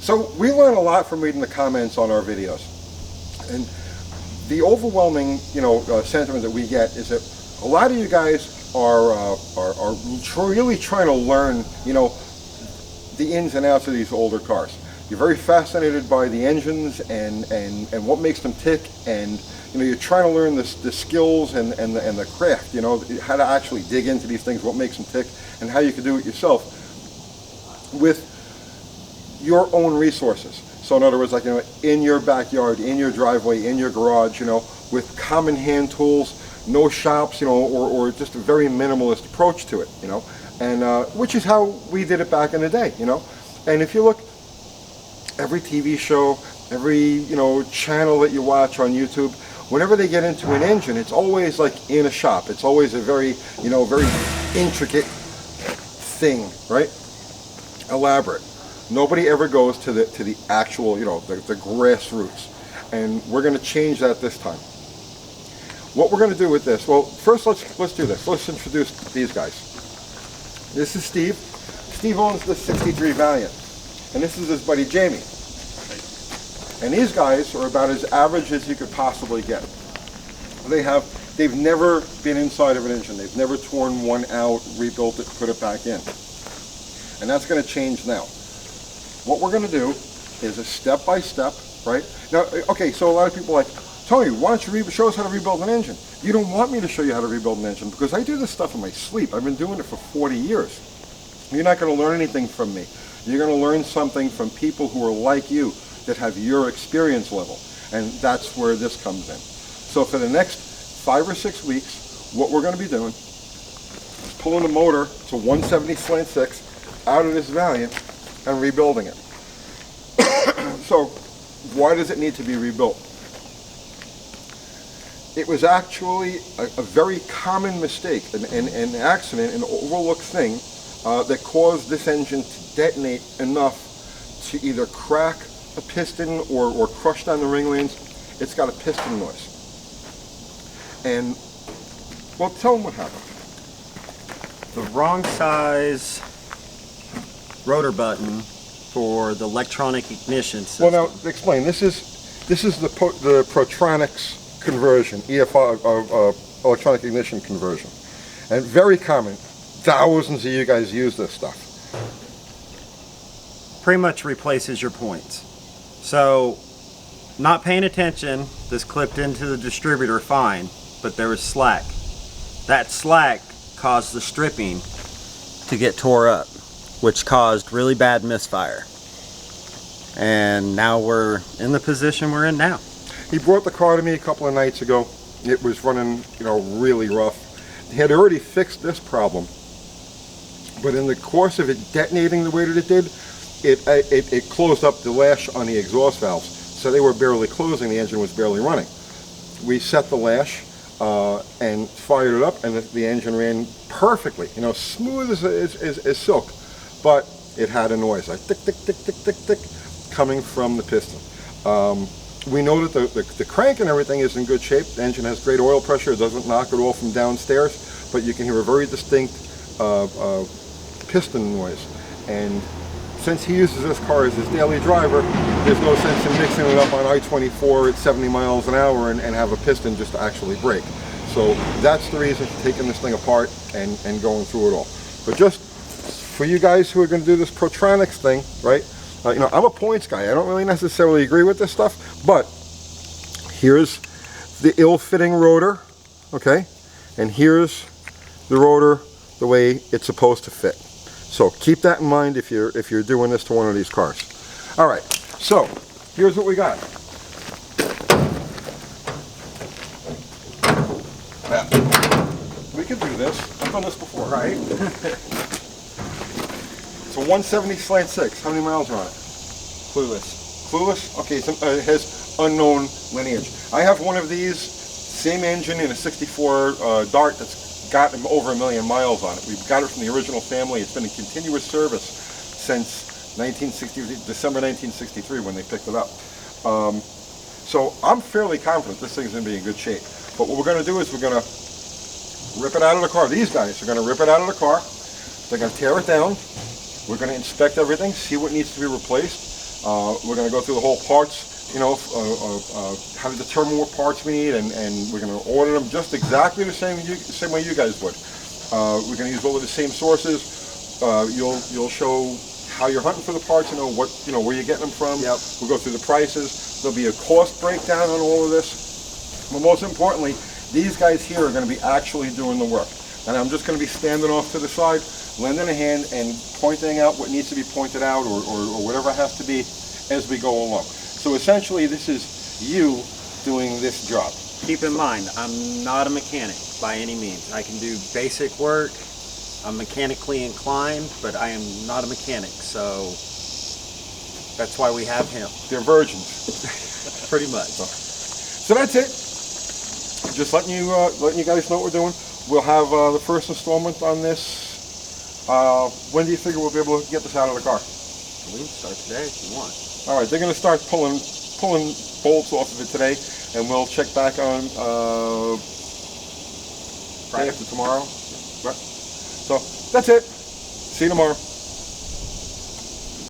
So we learn a lot from reading the comments on our videos, and the overwhelming, sentiment that we get is that a lot of you guys are really trying to learn, the ins and outs of these older cars. You're very fascinated by the engines and what makes them tick, and you're trying to learn the skills and the craft, how to actually dig into these things, what makes them tick, and how you can do it yourself with your own resources. So in other words, like, in your backyard, in your driveway, in your garage, with common hand tools, no shops, or just a very minimalist approach to it, and which is how we did it back in the day, And if you look, every TV show, every, channel that you watch on YouTube, whenever they get into an engine, it's always like in a shop. It's always a very, very intricate thing, right? Elaborate. Nobody ever goes to the actual, the grassroots. And we're going to change that this time. What we're going to do with this, well, first let's do this. Let's introduce these guys. This is Steve. Steve owns the 63 Valiant. And this is his buddy Jamie. And these guys are about as average as you could possibly get. They've never been inside of an engine. They've never torn one out, rebuilt it, put it back in. And that's going to change now. What we're going to do is a step-by-step, right? Now, okay, so a lot of people are like, Tony, why don't you show us how to rebuild an engine? You don't want me to show you how to rebuild an engine because I do this stuff in my sleep. I've been doing it for 40 years. You're not going to learn anything from me. You're going to learn something from people who are like you, that have your experience level. And that's where this comes in. So for the next 5 or 6 weeks, what we're going to be doing is pulling the motor to 170 slant 6 out of this Valiant and rebuilding it. So why does it need to be rebuilt? It was actually a very common mistake, an accident, an overlooked thing that caused this engine to detonate enough to either crack a piston or crush down the ring lanes. It's got a piston noise. And, well, tell them what happened. The wrong size rotor button for the electronic ignition system. Well, now explain. This is the Protronics conversion, EFI, electronic ignition conversion, and very common. Thousands of you guys use this stuff. Pretty much replaces your points. So, not paying attention, this clipped into the distributor fine, but there was slack. That slack caused the stripping to get tore up, which caused really bad misfire. And now we're in the position we're in now. He brought the car to me a couple of nights ago. It was running, really rough. He had already fixed this problem, but in the course of it detonating the way that it did, it closed up the lash on the exhaust valves, so they were barely closing. The engine was barely running. We set the lash and fired it up, and the engine ran perfectly, smooth as silk, but it had a noise, like tick, tick, tick, tick, tick, tick, coming from the piston. We know that the crank and everything is in good shape. The engine has great oil pressure. It doesn't knock it all from downstairs, but you can hear a very distinct piston noise. And since he uses this car as his daily driver, there's no sense in mixing it up on I-24 at 70 miles an hour and have a piston just to actually brake. So that's the reason for taking this thing apart and going through it all. But just for you guys who are going to do this Protronics thing, right? I'm a points guy. I don't really necessarily agree with this stuff, but here's the ill-fitting rotor, okay? And here's the rotor the way it's supposed to fit. So keep that in mind if you're doing this to one of these cars. All right, so here's what we got. Now, we can do this. I've done this before. Right. It's a 170 slant 6. How many miles are on it? Clueless. Clueless? Okay, it has unknown lineage. I have one of these, same engine in a 64 Dart that's got over 1 million miles on it. We've got it from the original family. It's been in continuous service since December 1963 when they picked it up. So I'm fairly confident this thing's going to be in good shape. But what we're going to do is we're going to rip it out of the car. These guys are going to rip it out of the car. They're going to tear it down. We're going to inspect everything, see what needs to be replaced. We're going to go through the whole parts, you know, how to determine what parts we need, and we're going to order them just exactly the same way you guys would. We're going to use all of the same sources. You'll show how you're hunting for the parts, you know, where you're getting them from. Yep. We'll go through the prices. There'll be a cost breakdown on all of this. But most importantly, these guys here are going to be actually doing the work. And I'm just going to be standing off to the side, lending a hand and pointing out what needs to be pointed out, or whatever it has to be as we go along. So essentially, this is you doing this job. Keep in mind, I'm not a mechanic by any means. I can do basic work. I'm mechanically inclined, but I am not a mechanic, so that's why we have him. They're virgins. Pretty much. So that's it. Just letting you guys know what we're doing. We'll have the first installment on this. When do you figure we'll be able to get this out of the car? We can start today if you want. All right, they're going to start pulling bolts off of it today, and we'll check back on Friday after tomorrow. Right. So that's it. See you tomorrow.